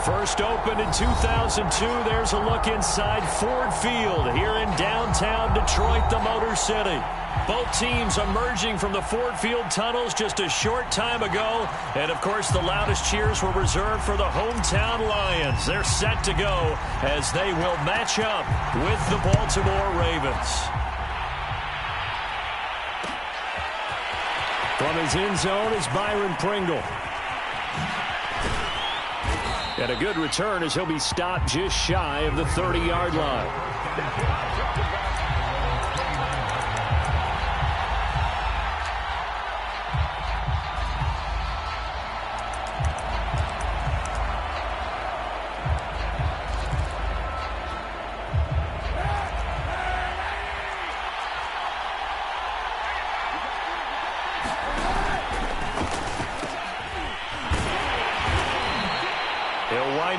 First opened in 2002. There's a look inside Ford Field here in downtown Detroit, the Motor City. Both teams emerging from the Ford Field tunnels just a short time ago. And, of course, the loudest cheers were reserved for the hometown Lions. They're set to go as they will match up with the Baltimore Ravens. From his end zone is Byron Pringle. And a good return as he'll be stopped just shy of the 30-yard line.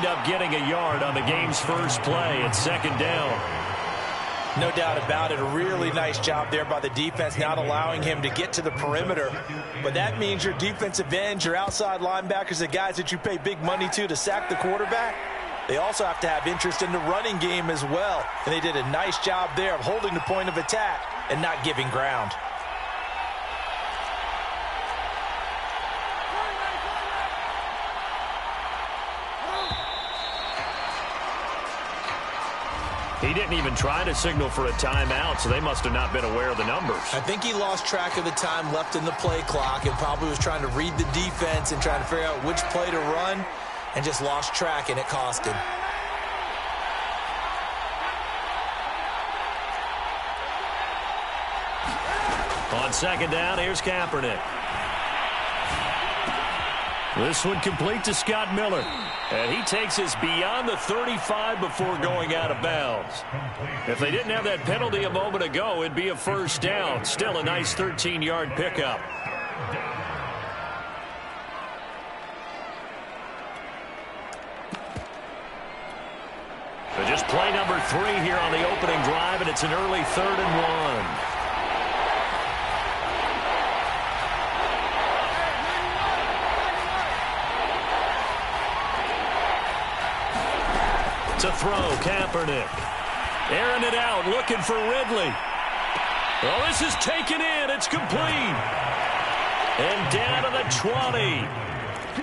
Up getting a yard on the game's first play at second down. No doubt about it. A really nice job there by the defense, not allowing him to get to the perimeter. But that means your defensive ends, your outside linebackers, the guys that you pay big money to sack the quarterback, they also have to have interest in the running game as well. And they did a nice job there of holding the point of attack and not giving ground. He didn't even try to signal for a timeout, so they must have not been aware of the numbers. I think he lost track of the time left in the play clock and probably was trying to read the defense and trying to figure out which play to run and just lost track, and it cost him. On second down, here's Kaepernick. This one complete to Scott Miller. And he takes us beyond the 35 before going out of bounds. If they didn't have that penalty a moment ago, it'd be a first down. Still a nice 13-yard pickup. So just play number 3 here on the opening drive, and it's an early 3rd and 1. To throw, Kaepernick. Airing it out, looking for Ridley. Well, this is taken in. It's complete. And down to the 20.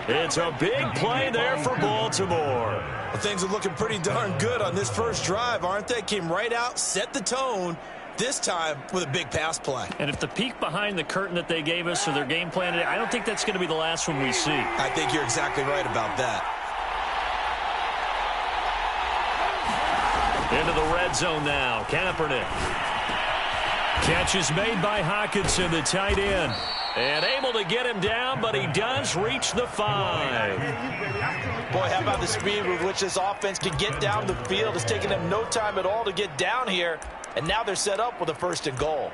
It's a big play there for Baltimore. Well, things are looking pretty darn good on this first drive, aren't they? Came right out, set the tone, this time with a big pass play. And if the peek behind the curtain that they gave us for their game plan today, I don't think that's going to be the last one we see. I think you're exactly right about that. Into the red zone now. Kaepernick. Catch is made by Hockenson, the tight end. And able to get him down, but he does reach the 5. Boy, how about the speed with which this offense can get down the field? It's taking them no time at all to get down here. And now they're set up with a 1st and goal.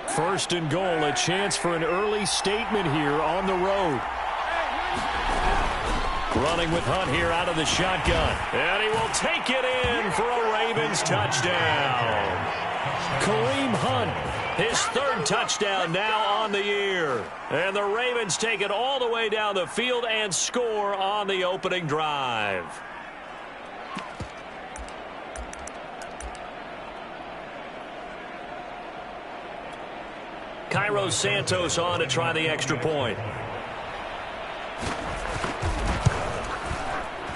First and goal, a chance for an early statement here on the road. Running with Hunt here out of the shotgun. And he will take it in for a Ravens touchdown. Kareem Hunt, his 3rd touchdown now on the year. And the Ravens take it all the way down the field and score on the opening drive. Cairo Santos on to try the extra point.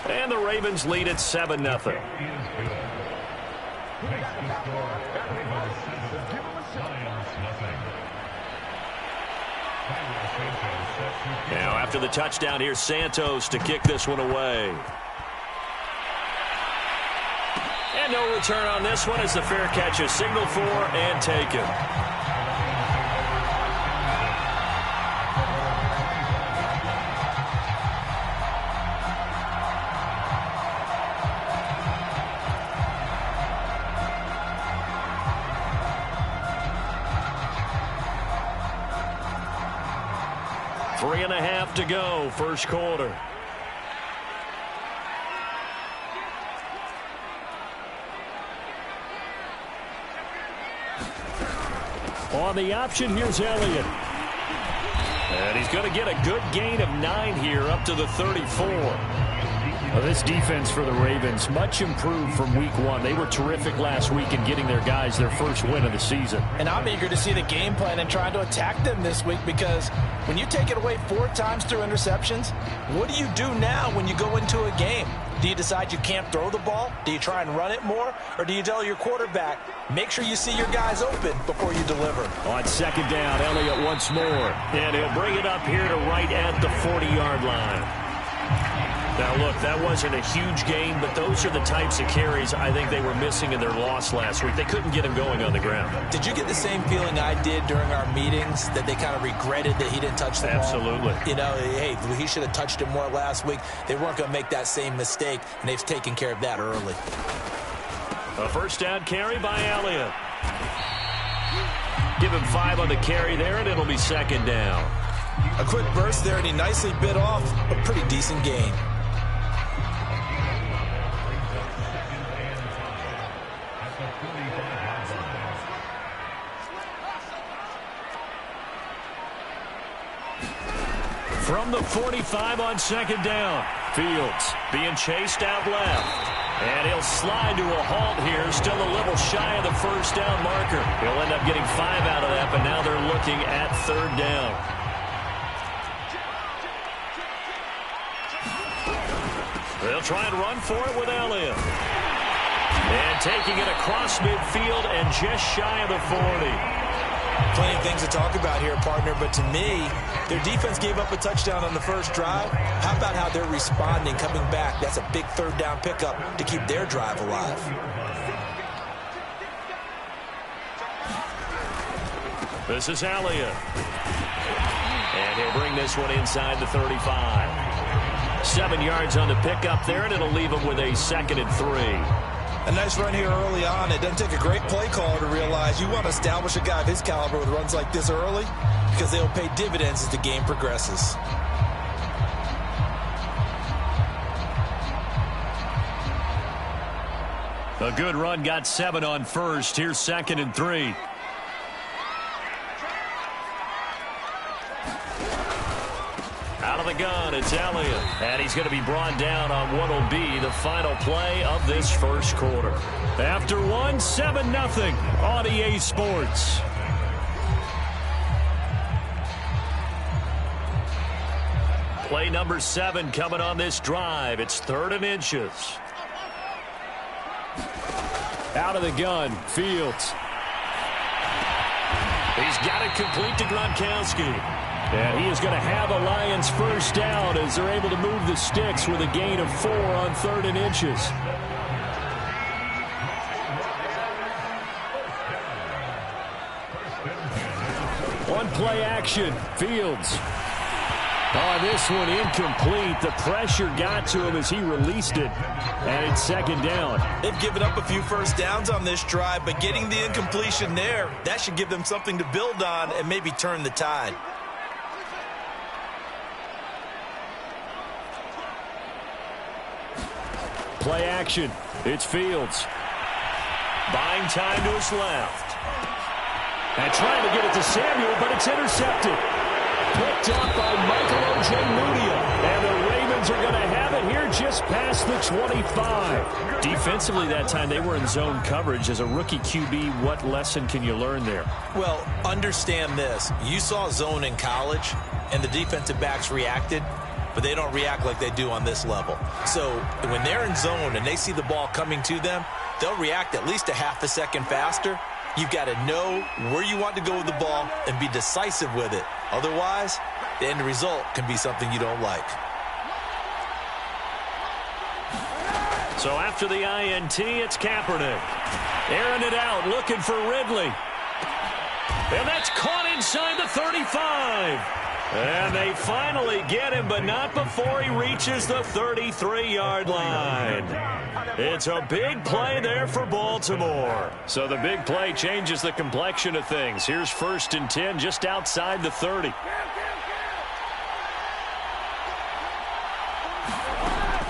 And the Ravens lead at 7-0. Now after the touchdown, here's Santos to kick this one away. And no return on this one as the fair catch is signaled for and taken. Three and a half to go, first quarter. On the option, here's Elliott. And he's going to get a good gain of 9 here up to the 34. Well, this defense for the Ravens, much improved from week 1. They were terrific last week in getting their guys their first win of the season. And I'm eager to see the game plan and trying to attack them this week, because when you take it away 4 times through interceptions, what do you do now when you go into a game? Do you decide you can't throw the ball? Do you try and run it more? Or do you tell your quarterback, make sure you see your guys open before you deliver? On second down, Elliott once more. And he'll bring it up here to right at the 40-yard line. Now, look, that wasn't a huge gain, but those are the types of carries I think they were missing in their loss last week. They couldn't get him going on the ground. Did you get the same feeling I did during our meetings, that they kind of regretted that he didn't touch the ball? Absolutely. You know, hey, he should have touched it more last week. They weren't going to make that same mistake, and they've taken care of that early. A first down carry by Elliott. Give him 5 on the carry there, and it'll be second down. A quick burst there, and he nicely bit off a pretty decent gain. From the 45 on second down, Fields being chased out left. And he'll slide to a halt here, still a little shy of the first down marker. He'll end up getting 5 out of that, but now they're looking at third down. They'll try and run for it with Elliott. And taking it across midfield and just shy of the 40. Plenty of things to talk about here, partner, but to me, their defense gave up a touchdown on the first drive. How about how they're responding, coming back? That's a big third down pickup to keep their drive alive. This is Elliott. And he'll bring this one inside the 35. 7 yards on the pickup there, and it'll leave him with a 2nd and 3. A nice run here early on. It doesn't take a great play caller to realize you want to establish a guy of his caliber with runs like this early, because they'll pay dividends as the game progresses. A good run, got 7 on first. Here's 2nd and 3. Out of the gun, it's Elliott. And he's going to be brought down on what will be the final play of this first quarter. After 1, 7-0 on EA Sports. Play number 7 coming on this drive. It's 3rd and inches. Out of the gun, Fields. He's got it complete to Gronkowski. And he is going to have a Lions first down as they're able to move the sticks with a gain of 4 on 3rd and inches. One play action, Fields. Oh, this one incomplete. The pressure got to him as he released it. And it's 2nd down. They've given up a few first downs on this drive, but getting the incompletion there, that should give them something to build on and maybe turn the tide. Play action. It's Fields. Buying time to his left. And trying to get it to Samuel, but it's intercepted. Picked up by Michael Ojemudia. And the Ravens are going to have it here just past the 25. Defensively that time, they were in zone coverage. As a rookie QB, what lesson can you learn there? Well, understand this. You saw zone in college, and the defensive backs reacted, but they don't react like they do on this level. So when they're in zone and they see the ball coming to them, they'll react at least a half a second faster. You've got to know where you want to go with the ball and be decisive with it. Otherwise, the end result can be something you don't like. So after the INT, it's Kaepernick. Airing it out, looking for Ridley. And that's caught inside the 35. And they finally get him, but not before he reaches the 33-yard line. It's a big play there for Baltimore. So the big play changes the complexion of things. Here's 1st and 10 just outside the 30.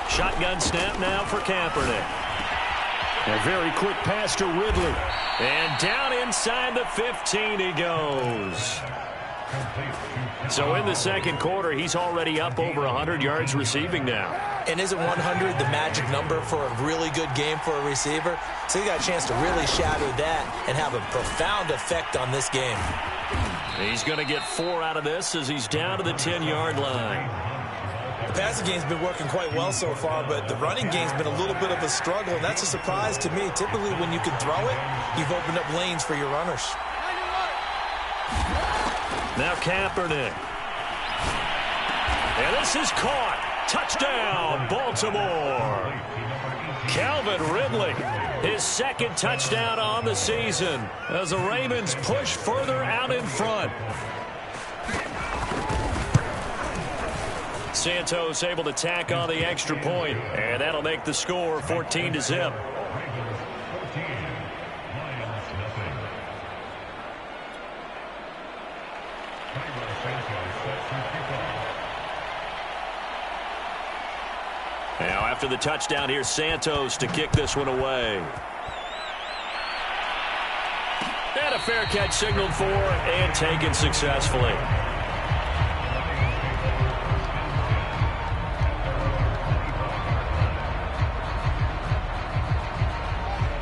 Shotgun snap now for Kaepernick. A very quick pass to Ridley. And down inside the 15 he goes. So in the second quarter, he's already up over 100 yards receiving now. And isn't 100 the magic number for a really good game for a receiver? So he got a chance to really shatter that and have a profound effect on this game. He's going to get 4 out of this as he's down to the 10-yard line. The passing game's been working quite well so far, but the running game's been a little bit of a struggle, and that's a surprise to me. Typically, when you can throw it, you've opened up lanes for your runners. Now Kaepernick. And this is caught. Touchdown, Baltimore. Calvin Ridley, his second touchdown on the season as the Ravens push further out in front. Santos able to tack on the extra point, and that'll make the score 14-0. Now after the touchdown, here's Santos to kick this one away. And a fair catch signaled for and taken successfully.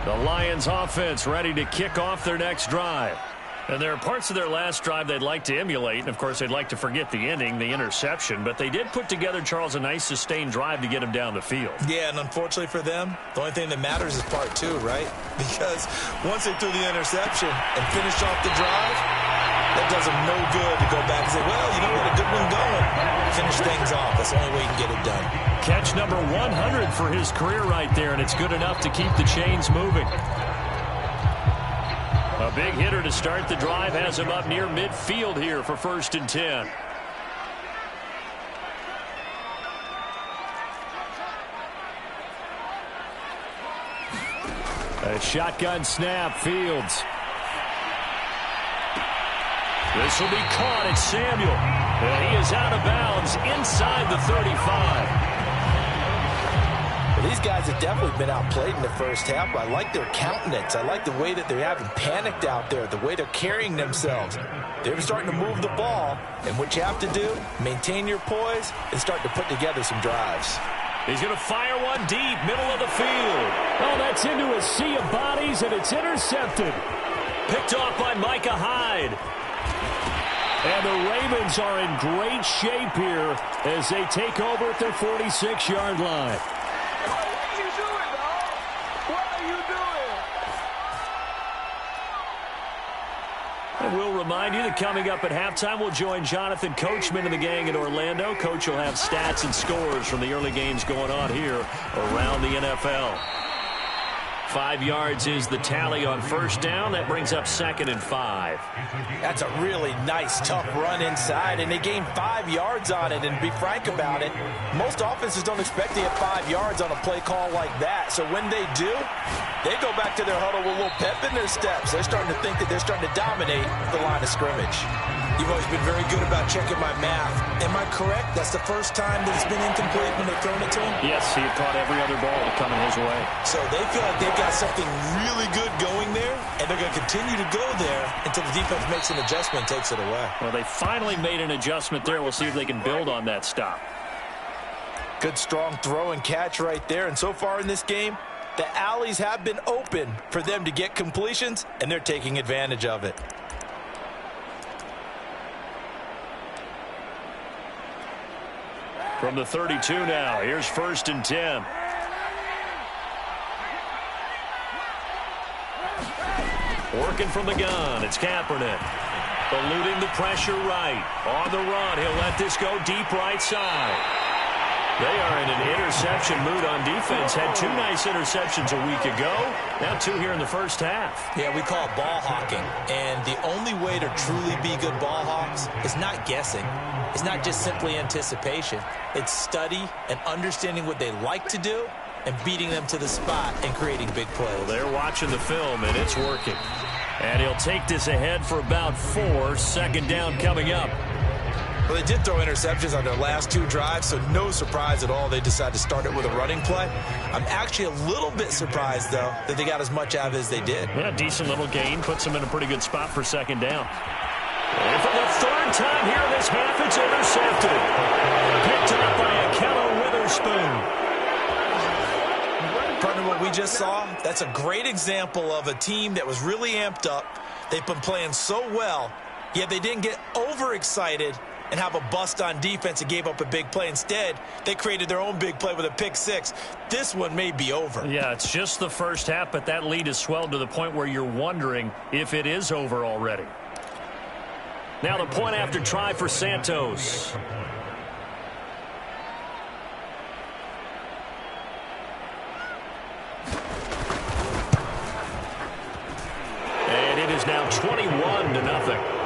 The Lions offense ready to kick off their next drive. And there are parts of their last drive they'd like to emulate. And, of course, they'd like to forget the ending, the interception. But they did put together, Charles, a nice sustained drive to get him down the field. Yeah, and unfortunately for them, the only thing that matters is part 2, right? Because once they threw the interception and finished off the drive, that does them no good to go back and say, well, you know what, a good one going. Finish things off. That's the only way you can get it done. Catch number 100 for his career right there, and it's good enough to keep the chains moving. A big hitter to start the drive has him up near midfield here for 1st and 10. A shotgun snap, Fields. This will be caught. It's Samuel. And he is out of bounds inside the 35. These guys have definitely been outplayed in the first half, but I like their countenance. I like the way that they're having panicked out there, the way they're carrying themselves. They're starting to move the ball, and what you have to do, maintain your poise and start to put together some drives. He's going to fire one deep, middle of the field. Oh, that's into a sea of bodies, and it's intercepted. Picked off by Micah Hyde. And the Ravens are in great shape here as they take over at their 46-yard line. And we'll remind you that coming up at halftime, we'll join Jonathan Coachman and the gang in Orlando. Coach will have stats and scores from the early games going on here around the NFL. 5 yards is the tally on 1st down. That brings up 2nd and 5. That's a really nice, tough run inside, and they gained 5 yards on it. And to be frank about it, most offenses don't expect to get 5 yards on a play call like that. So when they do, they go back to their huddle with a little pep in their steps. They're starting to think that they're starting to dominate the line of scrimmage. You've always been very good about checking my math. Am I correct? That's the first time that it's been incomplete when they've thrown it to him? Yes, he had caught every other ball coming his way. So they feel like they've got something really good going there, and they're going to continue to go there until the defense makes an adjustment and takes it away. Well, they finally made an adjustment there. We'll see if they can build on that stop. Good, strong throw and catch right there. And so far in this game, the alleys have been open for them to get completions, and they're taking advantage of it. From the 32 now, here's 1st and 10. Working from the gun, it's Kaepernick. Eluding the pressure right. On the run, he'll let this go deep right side. They are in an interception mood on defense. Had 2 nice interceptions a week ago. Now 2 here in the first half. Yeah, we call it ball hawking. And the only way to truly be good ball hawks is not guessing. It's not just simply anticipation. It's study and understanding what they like to do and beating them to the spot and creating big plays. Well, they're watching the film, and it's working. And he'll take this ahead for about 4. 2nd down coming up. Well, they did throw interceptions on their last 2 drives, so no surprise at all they decided to start it with a running play. I'm actually a little bit surprised, though, that they got as much out of it as they did. Yeah, decent little gain. Puts them in a pretty good spot for 2nd down. And for the third time here in this half, it's intercepted. Picked up by a Kello Witherspoon. Partner, what we just saw, that's a great example of a team that was really amped up. They've been playing so well, yet they didn't get overexcited and have a bust on defense and gave up a big play. Instead, they created their own big play with a pick six. This one may be over. Yeah, it's just the first half, but that lead has swelled to the point where you're wondering if it is over already. Now the point after try for Santos. And it is now 21-0.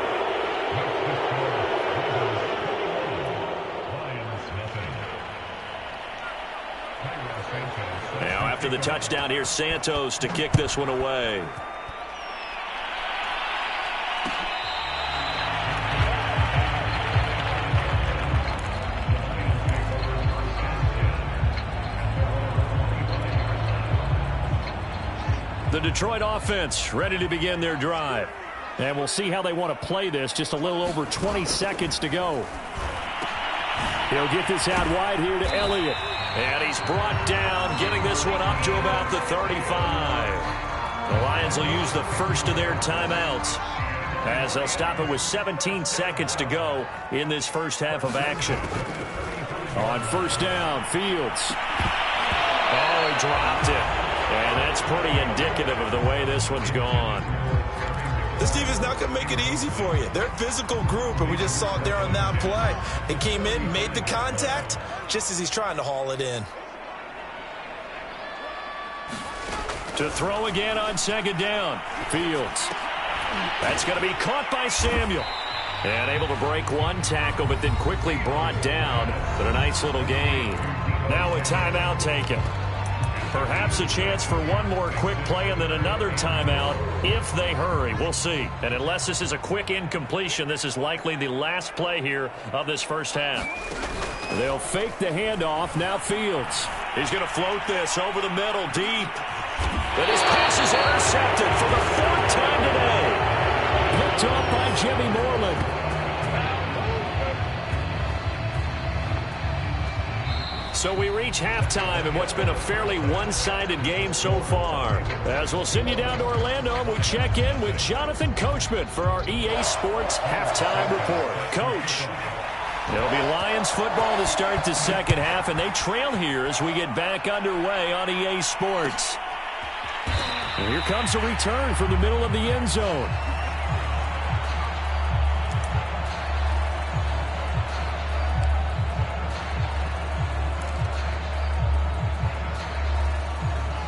Now after the touchdown, here's Santos to kick this one away. The Detroit offense ready to begin their drive. And we'll see how they want to play this. Just a little over 20 seconds to go. He'll get this out wide here to Elliott. And he's brought down, getting this one up to about the 35. The Lions will use the first of their timeouts, as they'll stop it with 17 seconds to go in this first half of action. On first down, Fields. Oh, he dropped it. And that's pretty indicative of the way this one's gone. This defense is not going to make it easy for you. They're a physical group, and we just saw it there on that play. It came in, made the contact, just as he's trying to haul it in. To throw again on second down, Fields. That's going to be caught by Samuel. And able to break one tackle, but then quickly brought down. But a nice little gain. Now a timeout taken. Perhaps a chance for one more quick play and then another timeout if they hurry. We'll see. And unless this is a quick incompletion, this is likely the last play here of this first half. They'll fake the handoff. Now Fields. He's going to float this over the middle deep. But his pass is intercepted for the fourth time today. Picked up by Jimmy Moreland. So we reach halftime in what's been a fairly one-sided game so far. As we'll send you down to Orlando, we check in with Jonathan Coachman for our EA Sports Halftime Report. Coach, there'll be Lions football to start the second half, and they trail here as we get back underway on EA Sports. And here comes a return from the middle of the end zone.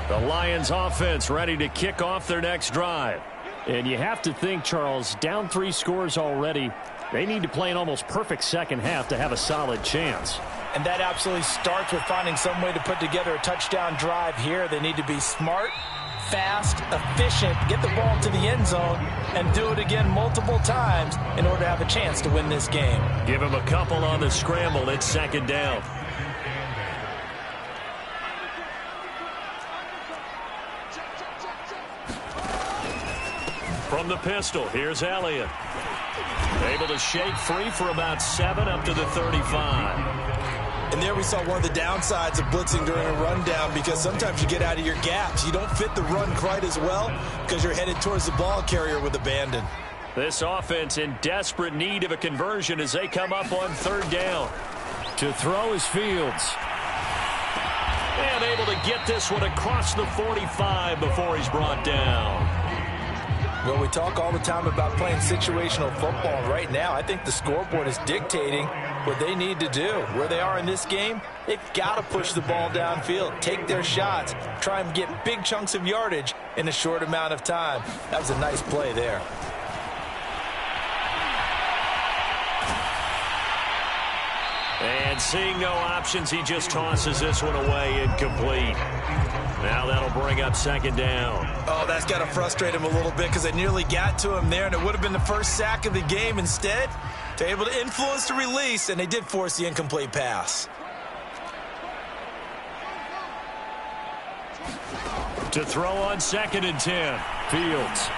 The Lions offense ready to kick off their next drive. And you have to think, Charles, down 3 scores already. They need to play an almost perfect second half to have a solid chance. And that absolutely starts with finding some way to put together a touchdown drive here. They need to be smart, fast, efficient, get the ball to the end zone, and do it again multiple times in order to have a chance to win this game. Give him a couple on the scramble. It's second down. From the pistol, here's Elliott. Able to shake free for about 7 up to the 35. And there we saw one of the downsides of blitzing during a rundown, because sometimes you get out of your gaps. You don't fit the run quite as well because you're headed towards the ball carrier with abandon. This offense in desperate need of a conversion as they come up on third down. To throw is Fields. And able to get this one across the 45 before he's brought down. Well, we talk all the time about playing situational football. Right now, I think the scoreboard is dictating what they need to do. Where they are in this game, they've got to push the ball downfield, take their shots, try and get big chunks of yardage in a short amount of time. That was a nice play there. And seeing no options, he just tosses this one away, incomplete. Now that'll bring up second down. Oh, that's got to frustrate him a little bit, because they nearly got to him there, and it would have been the first sack of the game. Instead, they're able to influence the release, and they did force the incomplete pass. To throw on 2nd and 10. Fields.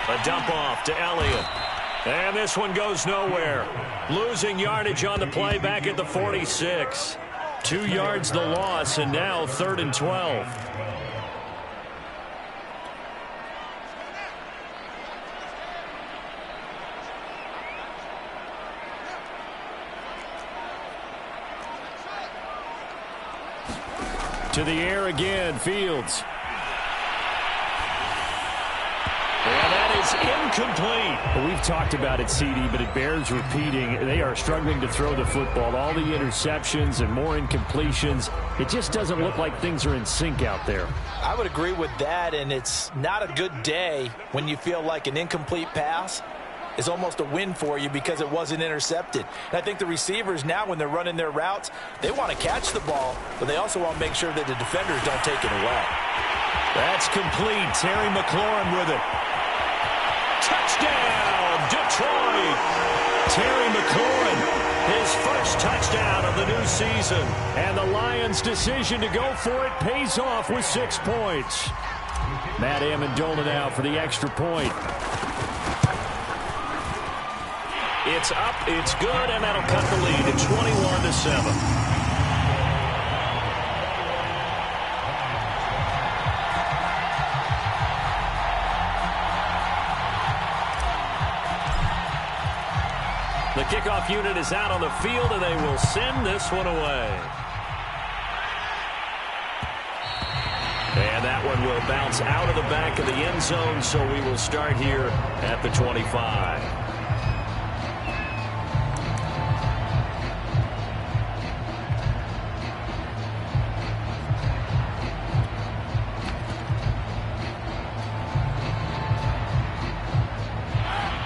A dump off to Elliott. And this one goes nowhere. Losing yardage on the play back at the 46. 2 yards the loss, and now 3rd and 12. To the air again, Fields. And that is incomplete. Well, we've talked about it, CD, but it bears repeating. They are struggling to throw the football. All the interceptions and more incompletions. It just doesn't look like things are in sync out there. I would agree with that, and it's not a good day when you feel like an incomplete pass is almost a win for you because it wasn't intercepted. And I think the receivers now, when they're running their routes, they want to catch the ball, but they also want to make sure that the defenders don't take it away. That's complete. Terry McLaurin with it. Touchdown, Detroit. Terry McLaurin, his first touchdown of the new season. And the Lions' decision to go for it pays off with 6 points. Matt Amendola now for the extra point. It's up, it's good, and that'll cut the lead to 21-7. The kickoff unit is out on the field, and they will send this one away. And that one will bounce out of the back of the end zone, so we will start here at the 25.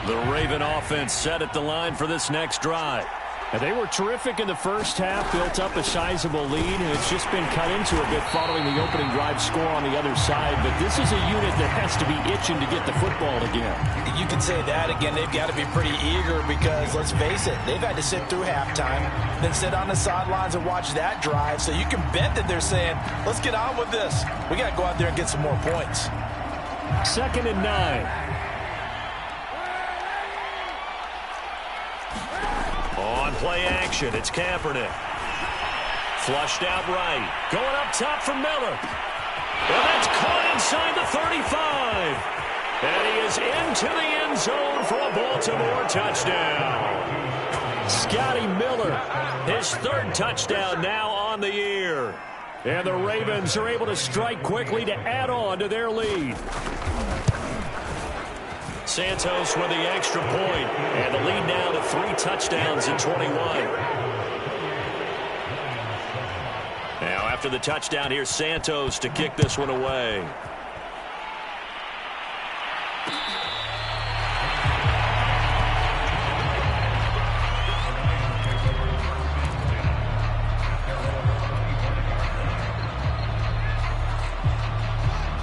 The Raven offense set at the line for this next drive. And they were terrific in the first half, built up a sizable lead, and it's just been cut into a bit following the opening drive score on the other side. But this is a unit that has to be itching to get the football again. You can say that again. They've got to be pretty eager because, let's face it, they've had to sit through halftime, then sit on the sidelines and watch that drive. So you can bet that they're saying, let's get on with this. We got to go out there and get some more points. 2nd and 9. On play action, it's Kaepernick. Flushed out right. Going up top for Miller. Well, that's caught inside the 35. And he is into the end zone for a Baltimore touchdown. Scotty Miller, his 3rd touchdown now on the year. And the Ravens are able to strike quickly to add on to their lead. Santos with the extra point, and the lead now to 3 touchdowns in 21. Now after the touchdown, here's Santos to kick this one away.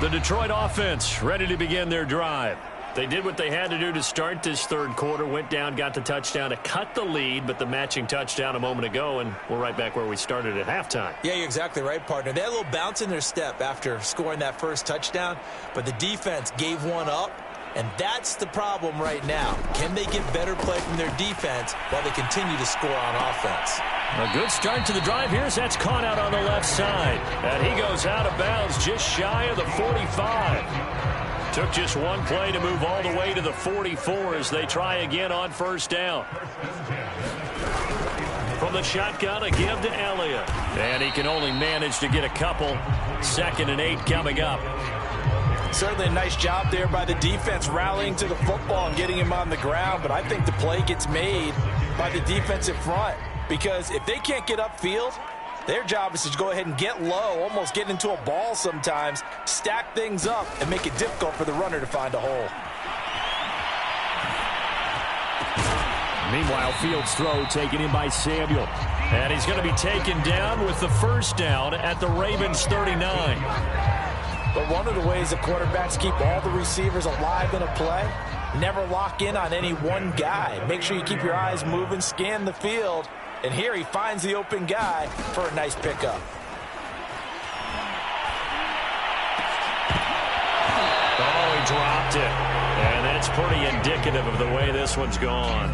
The Detroit offense ready to begin their drive. They did what they had to do to start this 3rd quarter, went down, got the touchdown to cut the lead, but the matching touchdown a moment ago, and we're right back where we started at halftime. Yeah, you're exactly right, partner. They had a little bounce in their step after scoring that first touchdown, but the defense gave one up, and that's the problem right now. Can they get better play from their defense while they continue to score on offense? A good start to the drive here as that's caught out on the left side. And he goes out of bounds just shy of the 45. Took just one play to move all the way to the 44 as they try again on 1st down. From the shotgun, a give to Elliott. And he can only manage to get a couple. 2nd and 8 coming up. Certainly a nice job there by the defense rallying to the football and getting him on the ground. But I think the play gets made by the defensive front. Because if they can't get upfield, their job is to go ahead and get low, almost get into a ball sometimes, stack things up, and make it difficult for the runner to find a hole. Meanwhile, Fields' throw taken in by Samuel. And he's going to be taken down with the 1st down at the Ravens 39. But one of the ways the quarterbacks keep all the receivers alive in a play, never lock in on any one guy. Make sure you keep your eyes moving, scan the field. And here he finds the open guy for a nice pickup. Oh, he dropped it. And that's pretty indicative of the way this one's gone.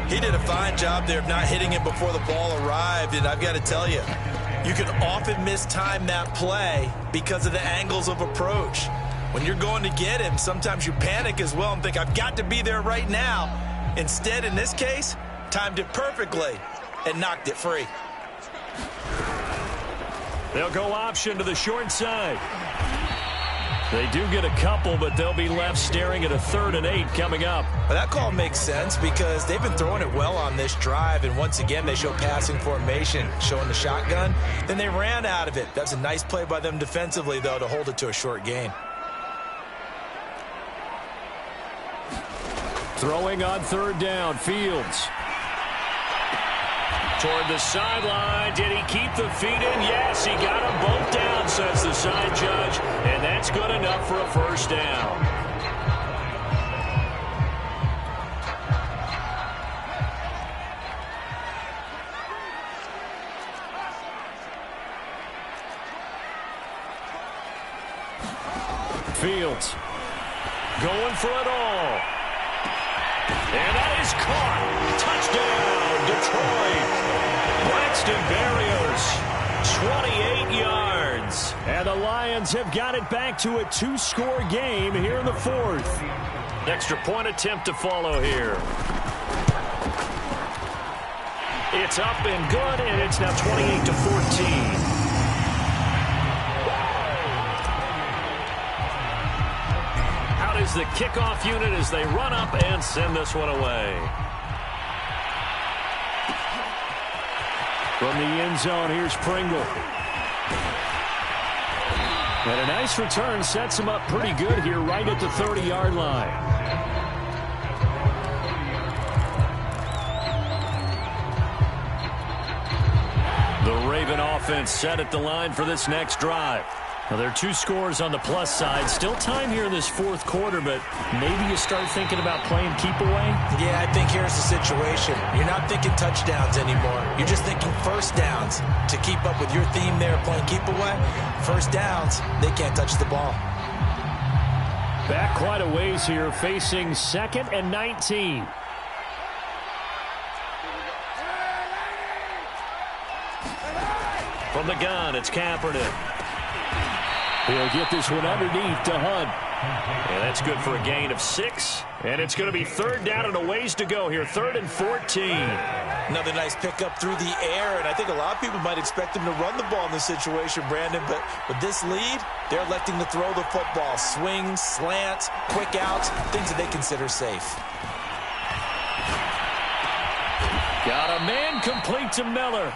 He did a fine job there of not hitting it before the ball arrived, and I've got to tell you, you can often mistime that play because of the angles of approach. When you're going to get him, sometimes you panic as well and think, I've got to be there right now. Instead, in this case, timed it perfectly and knocked it free. They'll go option to the short side. They do get a couple, but they'll be left staring at a 3rd and 8 coming up. Well, that call makes sense because they've been throwing it well on this drive, and once again, they show passing formation, showing the shotgun. Then they ran out of it. That's a nice play by them defensively, though, to hold it to a short gain. Throwing on 3rd down, Fields. Toward the sideline. Did he keep the feet in? Yes, he got them both down, says the side judge. And that's good enough for a 1st down. Fields going for it all. And that is caught. Touchdown, Detroit. Braxton Berrios, 28 yards. And the Lions have got it back to a 2-score game here in the 4th. Extra point attempt to follow here. It's up and good, and it's now 28-14. Is the kickoff unit as they run up and send this one away. From the end zone, here's Pringle. And a nice return sets him up pretty good here right at the 30-yard line. The Raven offense set at the line for this next drive. Now, there are 2 scores on the plus side. Still time here in this 4th quarter, but maybe you start thinking about playing keep away? Yeah, I think here's the situation. You're not thinking touchdowns anymore. You're just thinking 1st downs. To keep up with your theme there, playing keep away, 1st downs, they can't touch the ball. Back quite a ways here, facing 2nd and 19. From the gun, it's Kaepernick. He'll get this one underneath to Hunt. And that's good for a gain of 6. And it's going to be 3rd down and a ways to go here. 3rd and 14. Another nice pickup through the air, and I think a lot of people might expect him to run the ball in this situation, Brandon, but with this lead, they're electing to throw the football. Swings, slants, quick outs, things that they consider safe. Got a man complete to Miller.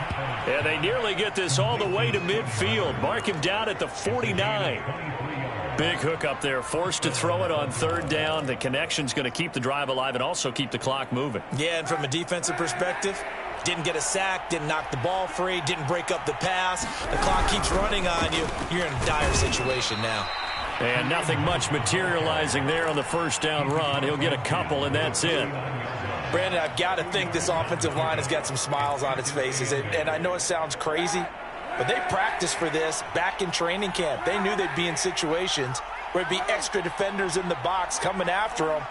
And they nearly get this all the way to midfield. Mark him down at the 49. Big hook up there. Forced to throw it on 3rd down. The connection's going to keep the drive alive and also keep the clock moving. Yeah, and from a defensive perspective, didn't get a sack, didn't knock the ball free, didn't break up the pass. The clock keeps running on you. You're in a dire situation now. And nothing much materializing there on the 1st down run. He'll get a couple, and that's it. Brandon, I've got to think this offensive line has got some smiles on its faces. And I know it sounds crazy, but they practiced for this back in training camp. They knew they'd be in situations where there'd be extra defenders in the box coming after them,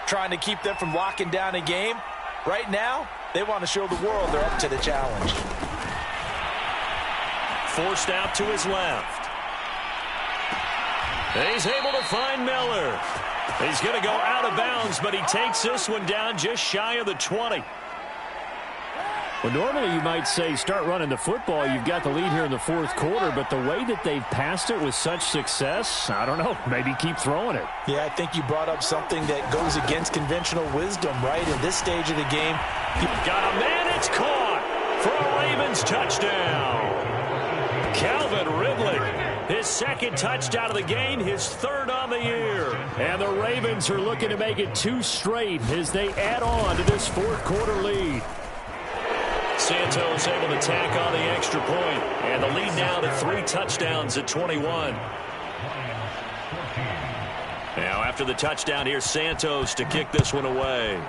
trying to keep them from locking down a game. Right now, they want to show the world they're up to the challenge. Forced out to his left. He's able to find Miller. He's going to go out of bounds, but he takes this one down just shy of the 20. Well, normally you might say start running the football. You've got the lead here in the 4th quarter, but the way that they've passed it with such success, I don't know, maybe keep throwing it. Yeah, I think you brought up something that goes against conventional wisdom, right? In this stage of the game. Got a man, it's caught for a Ravens touchdown. Calvin Ridley, his 2nd touchdown of the game, his 3rd on the year. And the Ravens are looking to make it 2 straight as they add on to this 4th quarter lead. Santos able to tack on the extra point, and the lead now to 3 touchdowns at 21. Now after the touchdown, here's Santos to kick this one away.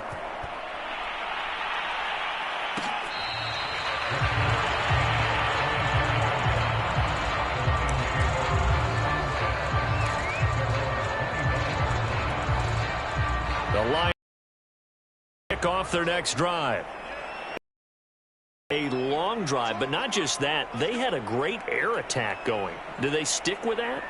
The Lions kick off their next drive. A long drive, but not just that. They had a great air attack going. Do they stick with that?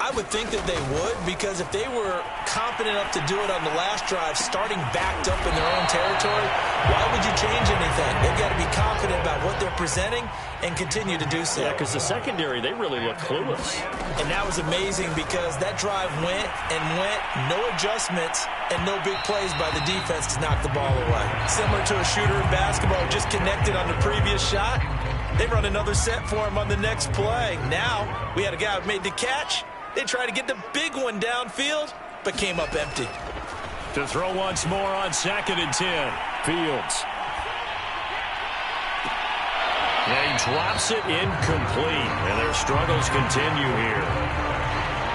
I would think that they would, because if they were confident enough to do it on the last drive, starting backed up in their own territory, why would you change anything? They've got to be confident about what they're presenting and continue to do so. Yeah, because the secondary, they really look clueless. And that was amazing, because that drive went and went, no adjustments, and no big plays by the defense to knock the ball away. Similar to a shooter in basketball, just connected on the previous shot. They run another set for him on the next play. Now, we had a guy who made the catch. They tried to get the big one downfield, but came up empty. To throw once more on 2nd and 10. Fields. And he drops it incomplete. And their struggles continue here.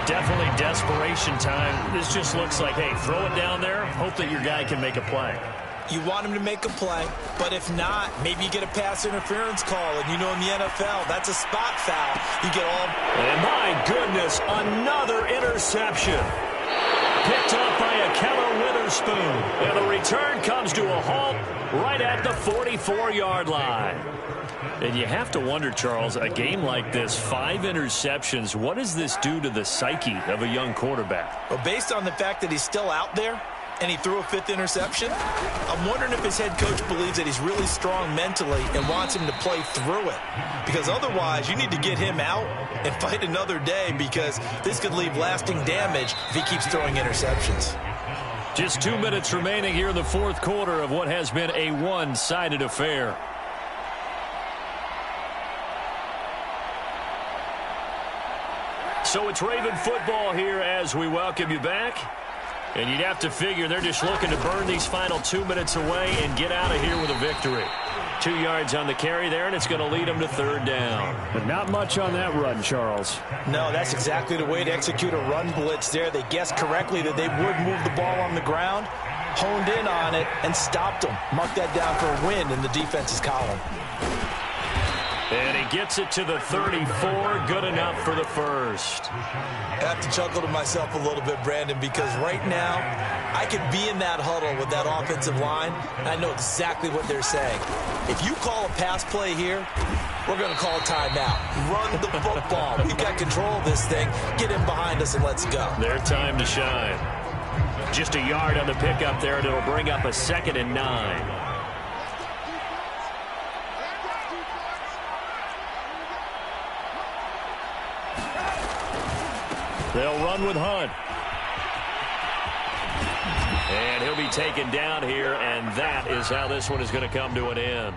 Definitely desperation time. This just looks like, hey, throw it down there. Hope that your guy can make a play. You want him to make a play, but if not, maybe you get a pass interference call, and you know in the NFL, that's a spot foul. You get all... And my goodness, another interception. Picked up by Akella Witherspoon. And the return comes to a halt right at the 44-yard line. And you have to wonder, Charles, a game like this, 5 interceptions, what does this do to the psyche of a young quarterback? Well, based on the fact that he's still out there, and he threw a 5th interception, I'm wondering if his head coach believes that he's really strong mentally and wants him to play through it. Because otherwise, you need to get him out and fight another day, because this could leave lasting damage if he keeps throwing interceptions. Just 2 minutes remaining here in the 4th quarter of what has been a one-sided affair. So it's Raven football here as we welcome you back. And you'd have to figure they're just looking to burn these final 2 minutes away and get out of here with a victory. 2 yards on the carry there, and it's going to lead them to 3rd down. But not much on that run, Charles. No, that's exactly the way to execute a run blitz there. They guessed correctly that they would move the ball on the ground, honed in on it, and stopped them. Mark that down for a win in the defense's column. And he gets it to the 34. Good enough for the first. I have to chuckle to myself a little bit, Brandon, because right now I could be in that huddle with that offensive line, and I know exactly what they're saying. If you call a pass play here, we're going to call a timeout. Run the football. We've got control of this thing. Get in behind us and let's go. Their time to shine. Just a yard on the pickup there, and it'll bring up a 2nd and 9. They'll run with Hunt. And he'll be taken down here, and that is how this one is going to come to an end.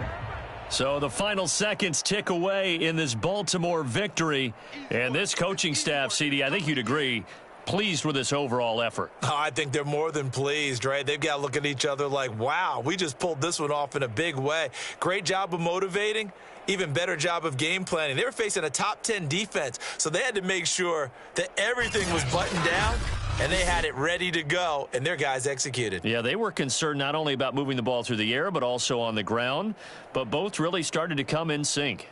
So the final seconds tick away in this Baltimore victory. And this coaching staff, CD, I think you'd agree, pleased with this overall effort. Oh, I think they're more than pleased, right? They've got to look at each other like, wow, we just pulled this one off in a big way. Great job of motivating. Even better job of game planning. They were facing a top 10 defense, so they had to make sure that everything was buttoned down, and they had it ready to go, and their guys executed. Yeah, they were concerned not only about moving the ball through the air, but also on the ground, but both really started to come in sync.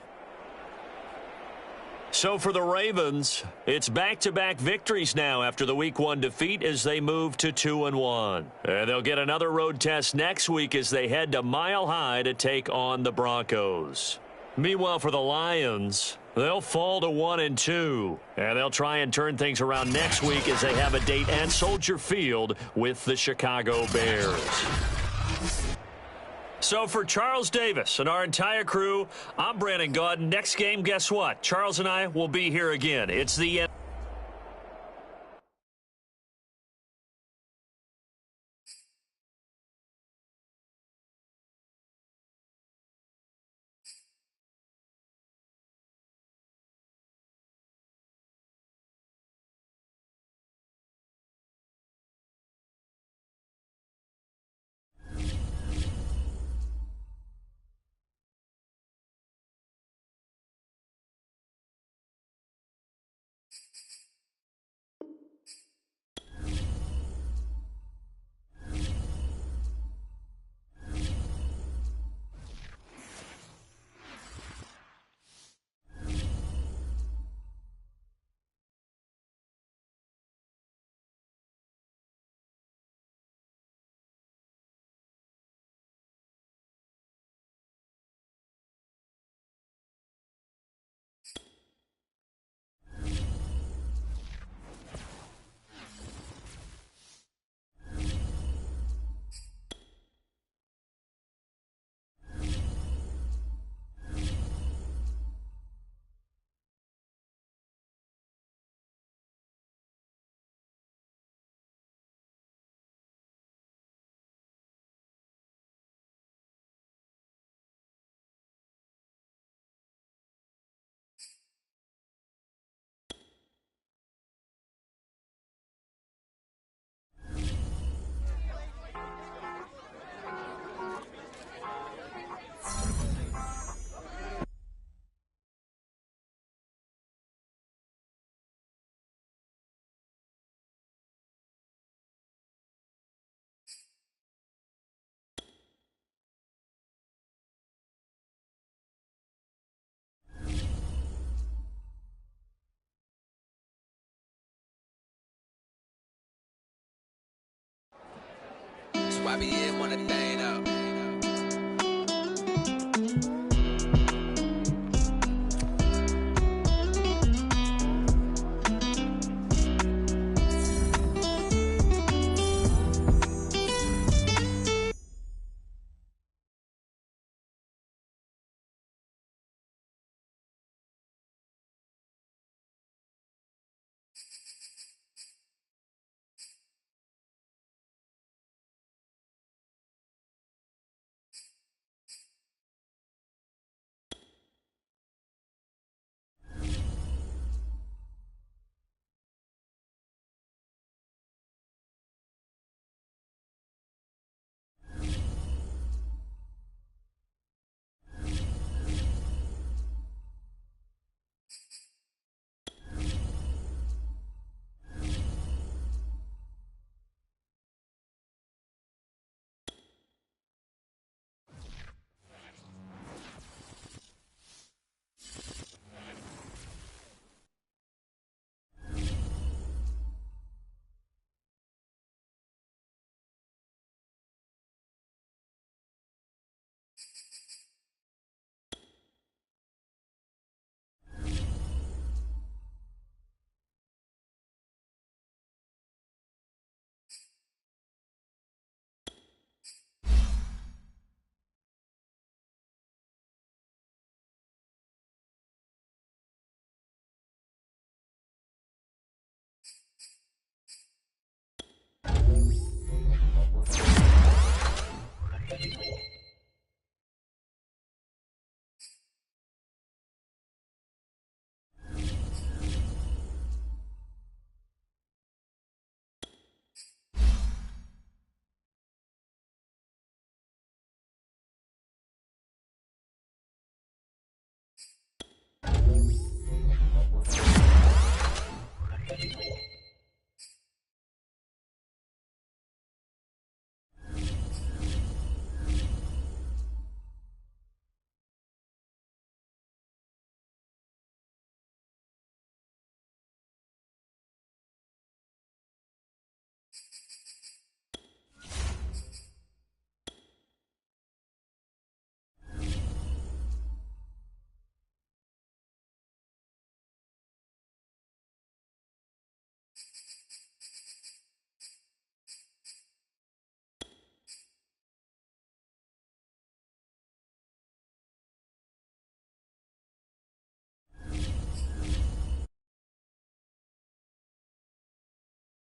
So for the Ravens, it's back-to-back victories now after the Week 1 defeat as they move to 2-1. And they'll get another road test next week as they head to Mile High to take on the Broncos. Meanwhile, for the Lions, they'll fall to 1-2, and they'll try and turn things around next week as they have a date at Soldier Field with the Chicago Bears. So for Charles Davis and our entire crew, I'm Brandon Gaudin. Next game, guess what? Charles and I will be here again. It's the end. YBN want a thing up.